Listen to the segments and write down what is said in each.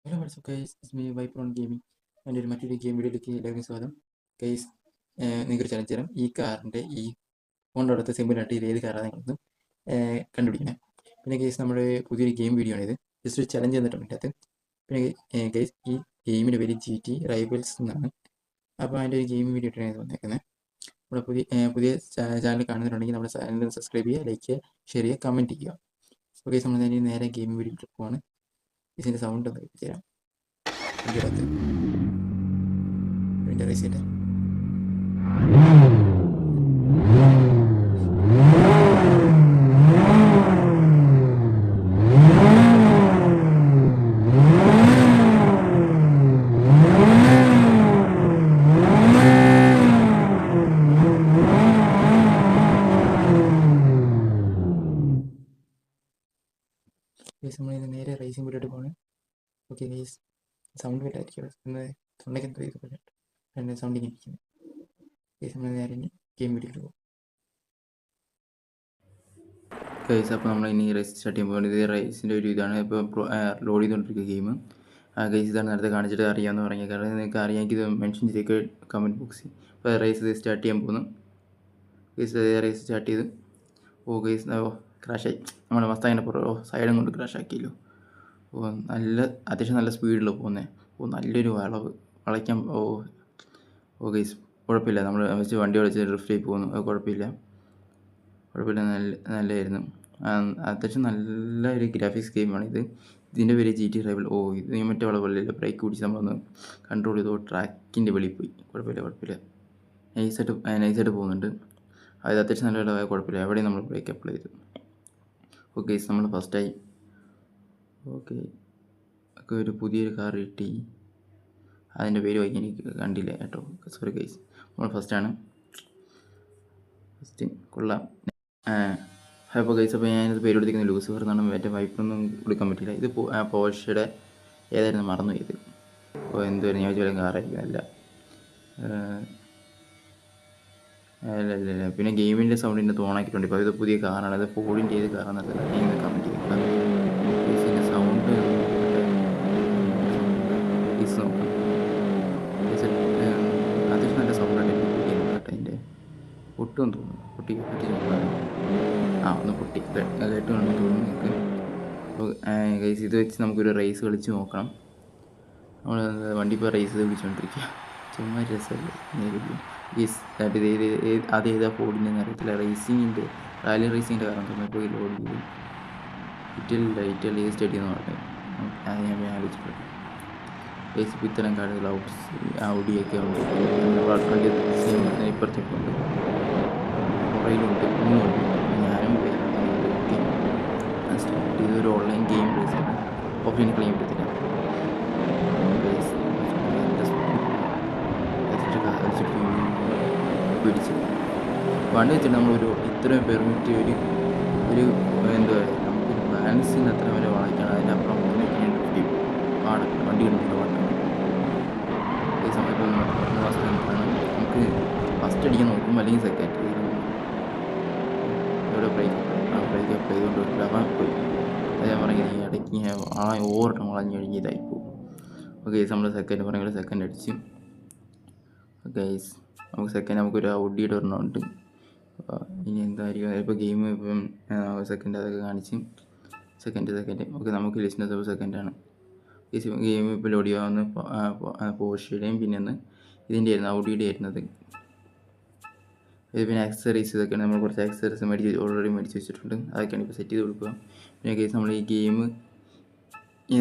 Hello WhatsApp guys, it's me Vypron gaming. എൻ്റെ ഒരു മറ്റൊരു ഗെയിം വീഡിയോയിലേക്ക് എല്ലാവർക്കും സ്വാഗതം. ഗൈസ്, നിങ്ങൾക്കൊരു ചലഞ്ച് തരാം. ഈ കാറിൻ്റെ ഈ ഫോണിൻ്റെ അടുത്ത് സിമ്പിളായിട്ട് ഇത് ഏത് കാറാണ് നിങ്ങളൊന്ന് കണ്ടുപിടിക്കണേ. പിന്നെ ഗൈസ്, നമ്മുടെ പുതിയൊരു ഗെയിം വീഡിയോ ആണിത്. ജസ്റ്റ് ഒരു ചലഞ്ച് തന്നിട്ടുണ്ട് അതിനകത്ത്. പിന്നെ ഗൈസ്, ഈ ഗെയിമിൻ്റെ പേര് GT റൈവൽസ് എന്നാണ്. അപ്പോൾ അതിൻ്റെ ഒരു ഗെയിം വീഡിയോ ഇട്ടാണ് വന്നേക്കുന്നത്. നമ്മുടെ പുതിയ ചാനൽ കാണുന്നുണ്ടെങ്കിൽ നമ്മുടെ ചാനൽ സബ്സ്ക്രൈബ് ചെയ്യുക, ലൈക്ക് ചെയ്യുക, ഷെയർ ചെയ്യുക, കമൻറ്റ് ചെയ്യുക. അപ്പോൾ ഗൈസ്, നമ്മൾ നേരെ ഗെയിം വീഡിയോ പോവാണ്. ഇതിൻ്റെ സൗണ്ട് ഒന്ന് കേൾപ്പിച്ചു തരാം. വണ്ടിയുടെ അതിൻ്റെ റേസിൻ്റെ ഗൈസ്, നമ്മളിത് നേരെ റേസിംഗ് വീഡിയോട്ട് പോകണം. ഓക്കെ ഗൈസ്, സൗണ്ട് പറ്റായിരിക്കും എന്ന് തൊണ്ടയ്ക്ക് എന്തോ ഇത് പോലെ അതിൻ്റെ സൗണ്ട് ഇങ്ങനെ ഇരിക്കുന്നത്. ഗൈസ്, നമ്മൾ നേരെ ഗെയിം വീഡിയോട്ട് പോകും. ഗൈസ്, അപ്പോൾ നമ്മൾ ഇനി റേസ് സ്റ്റാർട്ട് ചെയ്യുമ്പോൾ ഇത് റേസിൻ്റെ ഒരു ഇതാണ്. ഇപ്പോൾ ലോഡ് ചെയ്തുകൊണ്ടിരിക്കുക ഗെയിം. ഗൈസ്, ഇതാണ് നേരത്തെ കാണിച്ചിട്ട് അറിയാമെന്ന് പറഞ്ഞത്. കാരണം നിങ്ങൾക്ക് അറിയാമെങ്കിൽ ഇത് മെൻഷൻ ചെയ്തേക്ക് കമൻറ്റ് ബോക്സിൽ. അപ്പോൾ റേസ് സ്റ്റാർട്ട് ചെയ്യാൻ പോകുന്നു. ഗൈസ്, റേസ് സ്റ്റാർട്ട് ചെയ്ത് ഗൈസ്, ക്രാഷായി. നമ്മുടെ മസ്താങ്ങിൻ്റെ സൈഡും കൊണ്ട് ക്രാഷാക്കിയല്ലോ. അത്യാവശ്യം നല്ല സ്പീഡിൽ പോകുന്നത്. നല്ലൊരു വളയ്ക്കാൻ ഗൈസ്, കുഴപ്പമില്ല. നമ്മൾ വെച്ച് വണ്ടി വിളിച്ച് ഡ്രിഫ്റ്റ് പോകുന്നു. കുഴപ്പമില്ല, നല്ലതായിരുന്നു. അത്യാവശ്യം നല്ലൊരു ഗ്രാഫിക്സ് ഗെയിമാണ് ഇത്. ഇതിൻ്റെ പേര് GT റൈവൽ. ഇത് മറ്റേ വളവില്ല, ബ്രേക്ക് പിടിച്ച് നമ്മളൊന്ന് കൺട്രോൾ ചെയ്തോ ട്രാക്കിൻ്റെ വെളിയിൽ പോയി. കുഴപ്പമില്ല. നൈസായിട്ട് പോകുന്നുണ്ട്. അത് അത്യാവശ്യം നല്ല കുഴപ്പമില്ല. എവിടെയും നമ്മൾ ബ്രേക്ക് അപ്ലൈ ചെയ്തു. ഗൈസ്, നമ്മൾ ഫസ്റ്റായി. ഒരു പുതിയൊരു കാർ കിട്ടി. അതിൻ്റെ പേര് വായിക്കാൻ എനിക്ക് കണ്ടില്ല കേട്ടോ. സോറി ഗൈസ്, നമ്മൾ ഫസ്റ്റ് കൊള്ളാം. അപ്പോൾ ഗൈസ്, അപ്പോൾ ഞാനിത് പേര് കൊടുത്തിരിക്കുന്നത് ലൂസിഫർ എന്നാണ്. മറ്റേ വൈപ്പൊന്നും കൊടുക്കാൻ പറ്റില്ല. ഇത് പോർഷയുടെ ഏതായിരുന്നു മറന്നു ഇത്. എന്തുവരും ഞാൻ വെച്ചാൽ കാറായിരിക്കും. അല്ല. പിന്നെ ഗെയിമിൻ്റെ സൗണ്ടിൻ്റെ ഓണാക്കിയിട്ടുണ്ട്. ഇപ്പോൾ ഇത് പുതിയ കാറാണ്. അത് ഫോർഡിൻ്റെ ഏത് കാറാണെന്നല്ല ഞാൻ കമൻറ്റ് ചെയ്തിട്ടുണ്ട്. ഇതിൻ്റെ സൗണ്ട് നോക്കാം. അത്യാവശ്യം നല്ല സൗണ്ടായിട്ട് കേട്ടോ. അതിൻ്റെ പൊട്ടുമെന്ന് തോന്നുന്നു. പൊട്ടി ഒന്ന് പൊട്ടി കേട്ടുകൊണ്ടെന്ന് തോന്നുന്നു നിങ്ങൾക്ക്. അപ്പോൾ ഗൈസ്, ഇത് വെച്ച് നമുക്കൊരു റേസ് കളിച്ച് നോക്കണം. നമ്മൾ വണ്ടി ഇപ്പോൾ റേസ് വിളിച്ചുകൊണ്ടിരിക്കുക. ചുമ്മാ രസമല്ലേ ഗൈസ്. അത് ഏതാ ഫോർഡിൻ്റെ അറിയത്തില്ല. റാലി റേസിങ്ങിൻ്റെ കാരണം തോന്നുന്നു. ഇപ്പോൾ ലോഡ് ചെയ്ത് ഇറ്റലി സ്റ്റഡി എന്ന് പറഞ്ഞത് അത് ഞാൻ ആലോചിച്ചിട്ടുണ്ട്. ഗൈസ്, ഇപ്പോൾ ഇത്തരം കാർഡുകൾ ഔഡിയൊക്കെ ഉണ്ട്. ഇപ്പുറത്തേക്കുണ്ട്, പുറയിലുണ്ട്, മൂന്നുണ്ട്. ഞാനും സ്റ്റാർട്ട് ചെയ്തൊരു ഓൺലൈൻ ഗെയിം റേസാണ്. ഓഫ്ലൈൻ ക്ലെയിം പറ്റത്തില്ല. പിടിച്ച് വണ്ടി വെച്ചിട്ട് നമ്മളൊരു ഇത്രയും പെർമിറ്റ് ഒരു എന്താ പറയുക, നമുക്കൊരു ബാലൻസിന് അത്ര വരെ വളയ്ക്കണം. അതിനപ്പുറം വണ്ടി കിട്ടുന്നില്ല. ഈ സമയത്ത് നമുക്ക് ഫസ്റ്റ് അടിക്കാൻ നോക്കും, അല്ലെങ്കിൽ സെക്കൻഡ്. ഇവിടെ ബ്രേക്ക് അപ്ലൈ ചെയ്തുകൊണ്ട് അവൻ പോയി. അത് ഞാൻ പറഞ്ഞത് ഈ ഇടയ്ക്ക് ഓവറിട്ട് വളഞ്ഞ് കഴിഞ്ഞ് ഇതായി പോകും. ഗൈസ്, നമ്മൾ സെക്കൻഡ് പറഞ്ഞാൽ സെക്കൻഡ് അടിച്ച്. ഗൈസ്, നമുക്കൊരു ഔഡിയുടെ ഒരെണ്ണമുണ്ട്. ഇനി എന്തായിരിക്കും ഇപ്പോൾ ഗെയിം ഇപ്പം സെക്കൻഡ് അതൊക്കെ കാണിച്ച് സെക്കൻഡ് നമുക്ക് ലിസ്റ്റിനകത്ത് സെക്കൻഡാണ്. ഗെയിം ഇപ്പോൾ ലോഡ് ചെയ്യാവുന്ന പോർഷയുടെയും പിന്നെ ഇതിൻ്റെ ആയിരുന്നു, ഔഡിയുടെ ആയിരുന്നത്. ഇത് പിന്നെ ആക്സസറീസ് ഇതൊക്കെയാണ്. നമ്മൾ കുറച്ച് ആക്സസറീസ് ഓൾറെഡി മേടിച്ച് വെച്ചിട്ടുണ്ട്. അതൊക്കെയാണ് ഇപ്പോൾ സെറ്റ് ചെയ്ത് കൊടുക്കുക. പിന്നെ കേസ്, നമ്മൾ ഈ ഗെയിം ഈ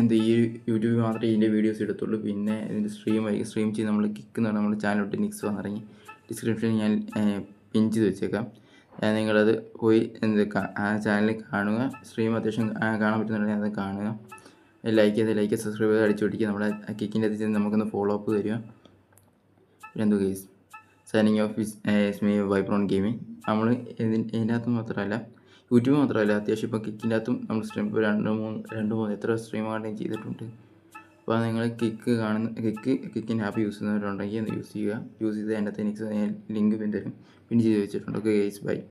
യൂട്യൂബിൽ മാത്രമേ ഇതിൻ്റെ വീഡിയോസ് എടുത്തുള്ളൂ. പിന്നെ ഇതിൻ്റെ സ്ട്രീം ചെയ്ത് നമ്മൾ കിക്കുന്നതാണ്. നമ്മുടെ ചാനലോട്ട് നിക്സ് വന്നിറങ്ങി ഡിസ്ക്രിപ്ഷനിൽ ഞാൻ പിൻ ചെയ്ത് വെച്ചേക്കാം. നിങ്ങളത് പോയി ആ ചാനലിൽ കാണുക. സ്ട്രീം അത്യാവശ്യം കാണാൻ പറ്റുന്നുണ്ടെങ്കിൽ അത് കാണുക. ലൈക്ക് ചെയ്ത് സബ്സ്ക്രൈബ് ചെയ്ത് അടിച്ചു പിടിക്കുക. നമ്മുടെ കിക്കിൻ്റെ അതിൽ നമുക്കൊന്ന് ഫോളോ അപ്പ് തരിക. എന്തോ case, signing off is me Vypron gaming. നമ്മൾ ഇതിൻ്റെ അകത്ത് മാത്രമല്ല, യൂട്യൂബ് മാത്രമല്ല, അത്യാവശ്യം ഇപ്പോൾ കിക്കിൻ്റെ അകത്തും നമ്മൾ സ്ട്രീം ഇപ്പോൾ രണ്ട് മൂന്ന് എത്ര സ്ട്രീമാണ് ചെയ്തിട്ടുണ്ട്. അപ്പോൾ നിങ്ങൾ കിക്കിൻ്റെ ആപ്പ് യൂസ് ചെയ്യുന്നവരുണ്ടെങ്കിൽ യൂസ് ചെയ്ത് അതിൻ്റെ അകത്ത് എനിക്ക് ലിങ്ക് പിന്നെ തരും. പിന്നെ ചെയ്ത് വെച്ചിട്ടുണ്ട്. Okay guys, by.